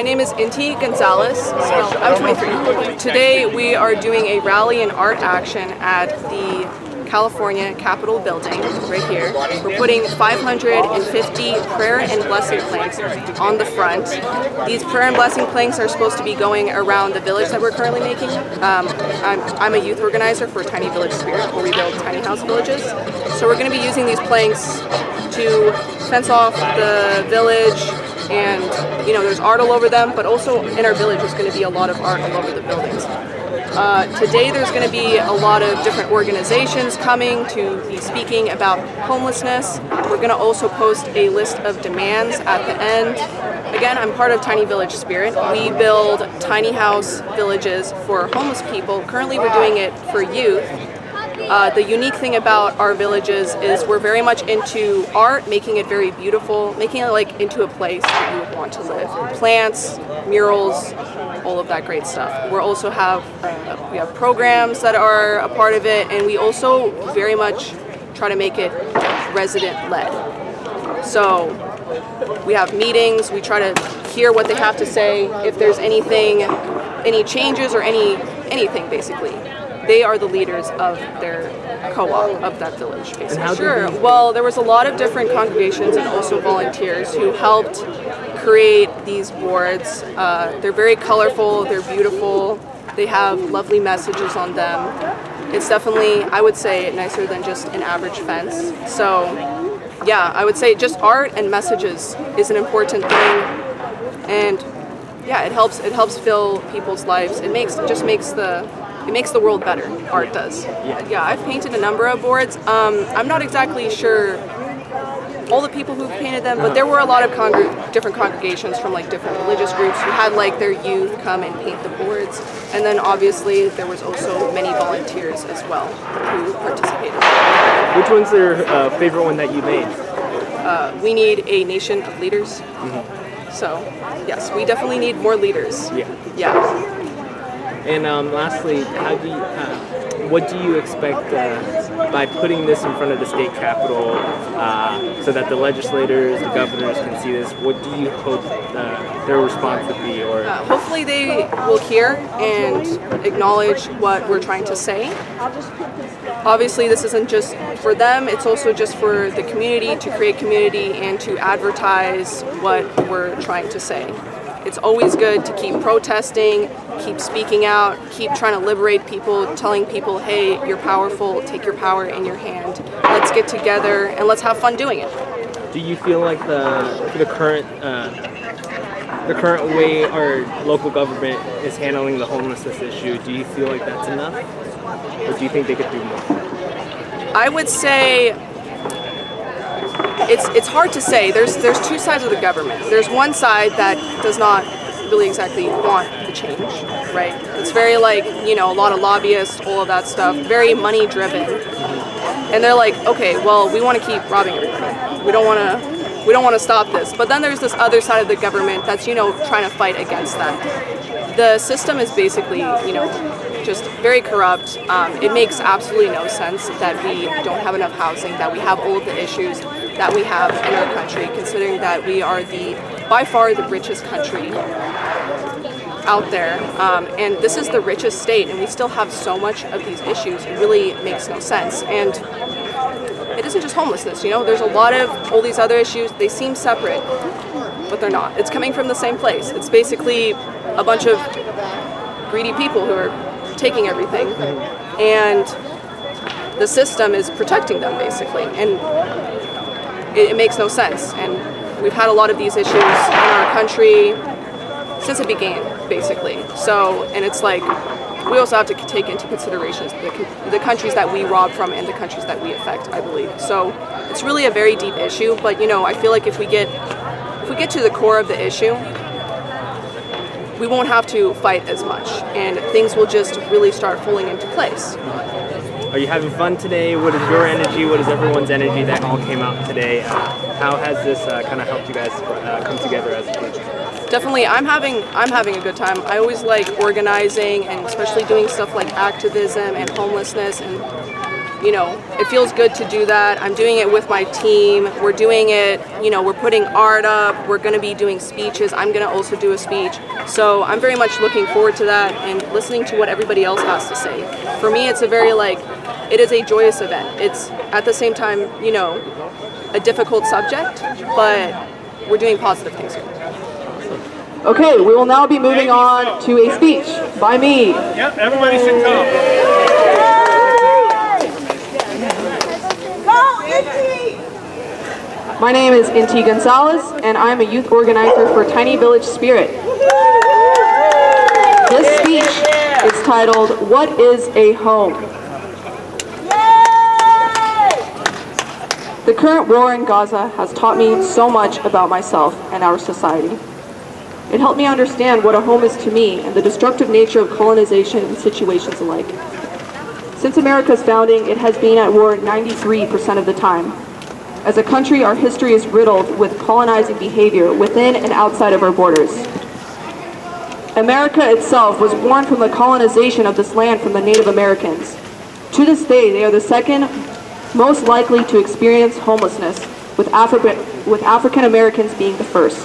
name is Inti Gonzales. I'm 23. Today we are doing a rally and art action at the California Capitol building right here. We're putting 550 prayer and blessing planks on the front. These prayer and blessing planks are supposed to be going around the village that we're currently making. I'm a youth organizer for Tiny Village Spirit, where we build tiny house villages. So we're going to be using these planks to fence off the village, and there's art all over them, but also in our village there's going to be a lot of art all over the buildings. Today there's going to be a lot of different organizations coming to be speaking about homelessness. We're going to also post a list of demands at the end. Again, I'm part of Tiny Village Spirit. We build tiny house villages for homeless people. Currently we're doing it for youth. The unique thing about our villages is we're very much into art, making it very beautiful, making it like into a place that you would want to live. Plants, murals, all of that great stuff. We also have we have programs that are a part of it, and we also very much try to make it resident-led. So we have meetings, we try to hear what they have to say, if there's anything, any changes or anything basically. They are the leaders of their co-op of that village, basically. Sure. Well, there was a lot of different congregations and also volunteers who helped create these boards. They're very colorful, they're beautiful, they have lovely messages on them. It's definitely, I would say, nicer than just an average fence. So, yeah, I would say just art and messages is an important thing, and yeah, it helps fill people's lives. It makes the world better. Art does. Yeah, I've painted a number of boards. I'm not exactly sure all the people who painted them, but there were a lot of different congregations from like different religious groups who had like their youth come and paint the boards. And then obviously there was also many volunteers as well who participated. Which one's your favorite one that you made? We need a nation of leaders. Mm-hmm. So yes, we definitely need more leaders. Yeah. And lastly, what do you expect by putting this in front of the state capitol so that the legislators, the governors can see this? What do you hope their response would be? Or hopefully they will hear and acknowledge what we're trying to say. Obviously, this isn't just for them, it's also just for the community, to create community and to advertise what we're trying to say. It's always good to keep protesting, keep speaking out, keep trying to liberate people, telling people, hey, you're powerful, take your power in your hand. Let's get together and let's have fun doing it. Do you feel like the current way our local government is handling the homelessness issue, do you feel like that's enough? Or do you think they could do more? I would say it's hard to say. There's two sides of the government. There's one side that does not really exactly want the change, right? It's very like, a lot of lobbyists, all of that stuff, very money driven. And they're like, okay, well, we want to keep robbing everybody. We don't want to stop this. But then there's this other side of the government that's, trying to fight against that. The system is basically, just very corrupt. It makes absolutely no sense that we don't have enough housing, that we have all of the issues that we have in our country, considering that we are by far the richest country out there. And this is the richest state, and we still have so much of these issues. It really makes no sense. And it isn't just homelessness, there's a lot of all these other issues. They seem separate, but they're not. It's coming from the same place. It's basically a bunch of greedy people who are taking everything, and the system is protecting them basically, and it makes no sense. And we've had a lot of these issues in our country since it began basically. So, and it's like we also have to take into consideration the countries that we rob from and the countries that we affect, I believe. So it's really a very deep issue, but I feel like if we get to the core of the issue, we won't have to fight as much, and things will just really start falling into place. Are you having fun today? What is your energy? What is everyone's energy that all came out today? How has this kind of helped you guys come together as a group? Definitely, I'm having a good time. I always like organizing, and especially doing stuff like activism and homelessness, and it feels good to do that. I'm doing it with my team. We're doing it, we're putting art up. We're going to be doing speeches. I'm going to also do a speech. So I'm very much looking forward to that and listening to what everybody else has to say. For me, it's it is a joyous event. It's at the same time, a difficult subject, but we're doing positive things here. Okay, we will now be moving on to a speech by me. Yep, everybody should come. Go, Inti! My name is Inti Gonzales, and I'm a youth organizer for Tiny Village Spirit. This speech is titled, "What is a Home?" The current war in Gaza has taught me so much about myself and our society. It helped me understand what a home is to me and the destructive nature of colonization in situations alike. Since America's founding, it has been at war 93% of the time. As a country, our history is riddled with colonizing behavior within and outside of our borders. America itself was born from the colonization of this land from the Native Americans. To this day, they are the second most likely to experience homelessness, with African Americans being the first.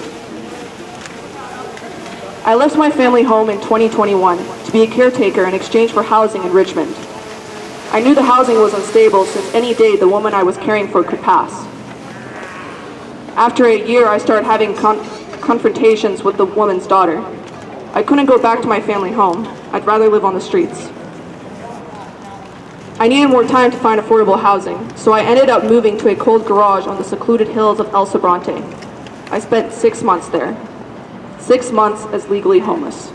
I left my family home in 2021 to be a caretaker in exchange for housing in Richmond. I knew the housing was unstable since any day the woman I was caring for could pass. After a year, I started having confrontations with the woman's daughter. I couldn't go back to my family home. I'd rather live on the streets. I needed more time to find affordable housing, so I ended up moving to a cold garage on the secluded hills of El Sobrante. I spent 6 months there. 6 months as legally homeless.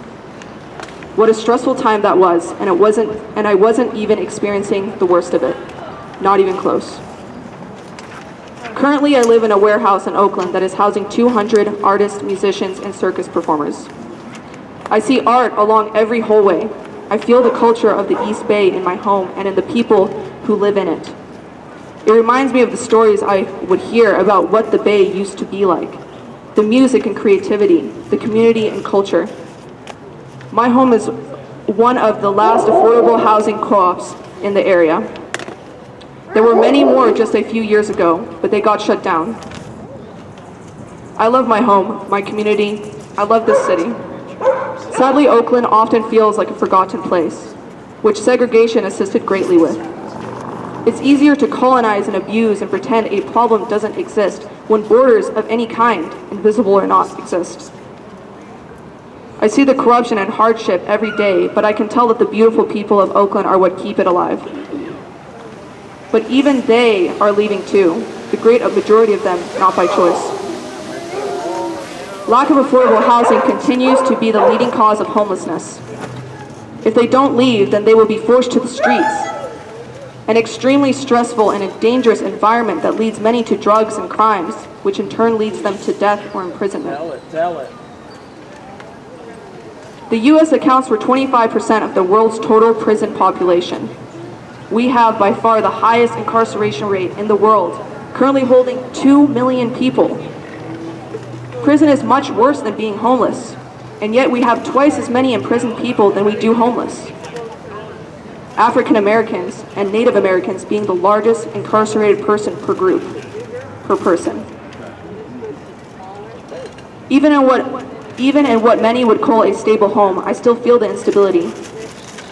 What a stressful time that was, and I wasn't even experiencing the worst of it. Not even close. Currently, I live in a warehouse in Oakland that is housing 200 artists, musicians, and circus performers. I see art along every hallway. I feel the culture of the East Bay in my home and in the people who live in it. It reminds me of the stories I would hear about what the Bay used to be like. The music and creativity, the community and culture. My home is one of the last affordable housing co-ops in the area. There were many more just a few years ago, but they got shut down. I love my home, my community. I love this city. Sadly, Oakland often feels like a forgotten place, which segregation assisted greatly with. It's easier to colonize and abuse and pretend a problem doesn't exist when borders of any kind, invisible or not, exist. I see the corruption and hardship every day, but I can tell that the beautiful people of Oakland are what keep it alive. But even they are leaving too, the great majority of them not by choice. Lack of affordable housing continues to be the leading cause of homelessness. If they don't leave, then they will be forced to the streets. An extremely stressful and a dangerous environment that leads many to drugs and crimes, which in turn leads them to death or imprisonment. Tell it. The U.S. accounts for 25% of the world's total prison population. We have by far the highest incarceration rate in the world, currently holding 2 million people. Prison is much worse than being homeless, and yet we have twice as many imprisoned people than we do homeless. African Americans and Native Americans being the largest incarcerated person per person. Even in what many would call a stable home, I still feel the instability.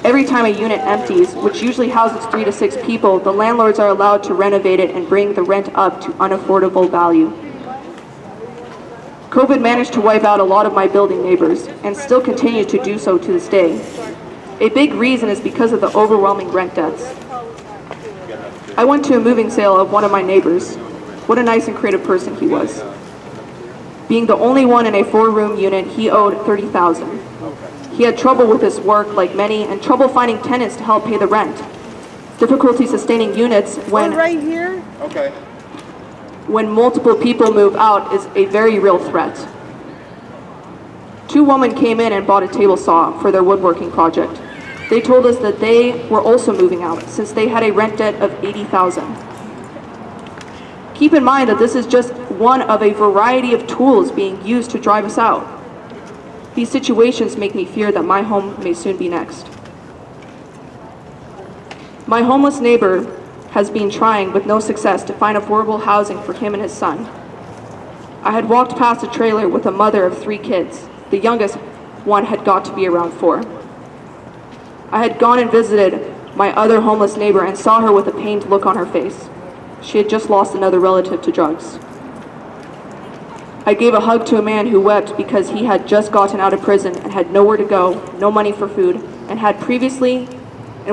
Every time a unit empties, which usually houses 3 to 6 people, the landlords are allowed to renovate it and bring the rent up to unaffordable value. COVID managed to wipe out a lot of my building neighbors, and still continue to do so to this day. A big reason is because of the overwhelming rent debts. I went to a moving sale of one of my neighbors. What a nice and creative person he was. Being the only one in a 4-room unit, he owed $30,000. He had trouble with his work, like many, and trouble finding tenants to help pay the rent. Difficulty sustaining units when right here? Okay. when multiple people move out is a very real threat. 2 women came in and bought a table saw for their woodworking project. They told us that they were also moving out since they had a rent debt of $80,000. Keep in mind that this is just one of a variety of tools being used to drive us out. These situations make me fear that my home may soon be next. My homeless neighbor has been trying with no success to find affordable housing for him and his son. I had walked past a trailer with a mother of 3 kids. The youngest one had got to be around 4. I had gone and visited my other homeless neighbor and saw her with a pained look on her face. She had just lost another relative to drugs. I gave a hug to a man who wept because he had just gotten out of prison and had nowhere to go, no money for food, and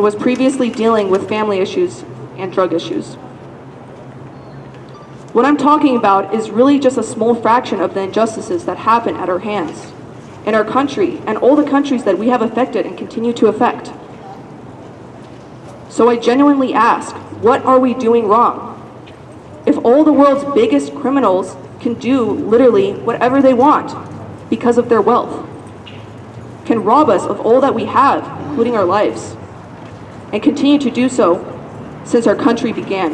was previously dealing with family issues and drug issues. What I'm talking about is really just a small fraction of the injustices that happen at our hands, in our country, and all the countries that we have affected and continue to affect. So I genuinely ask, what are we doing wrong? If all the world's biggest criminals can do literally whatever they want because of their wealth, can rob us of all that we have, including our lives, and continue to do so since our country began.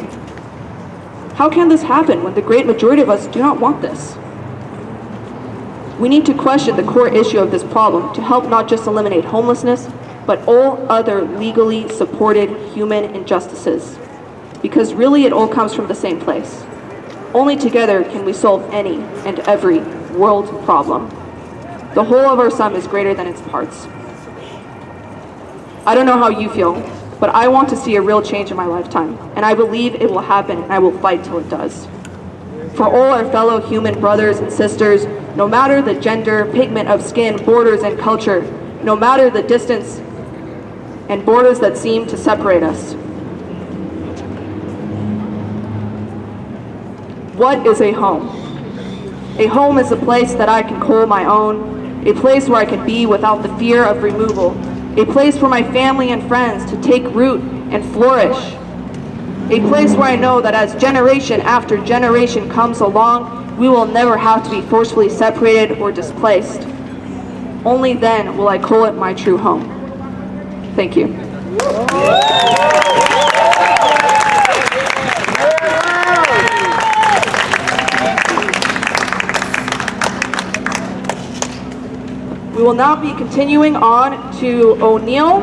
How can this happen when the great majority of us do not want this? We need to question the core issue of this problem to help not just eliminate homelessness, but all other legally supported human injustices. Because really it all comes from the same place. Only together can we solve any and every world problem. The whole of our sum is greater than its parts. I don't know how you feel, but I want to see a real change in my lifetime, and I believe it will happen, and I will fight till it does. For all our fellow human brothers and sisters, no matter the gender, pigment of skin, borders, and culture, no matter the distance and borders that seem to separate us. What is a home? A home is a place that I can call my own, a place where I can be without the fear of removal, a place for my family and friends to take root and flourish, a place where I know that as generation after generation comes along, we will never have to be forcefully separated or displaced. Only then will I call it my true home. Thank you. We will now be continuing on to O'Neill,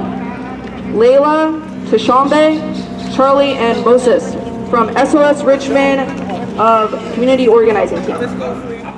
Leyla, Tshombe, Charlie, and Moses from SOS Richmond Community Organizing Team.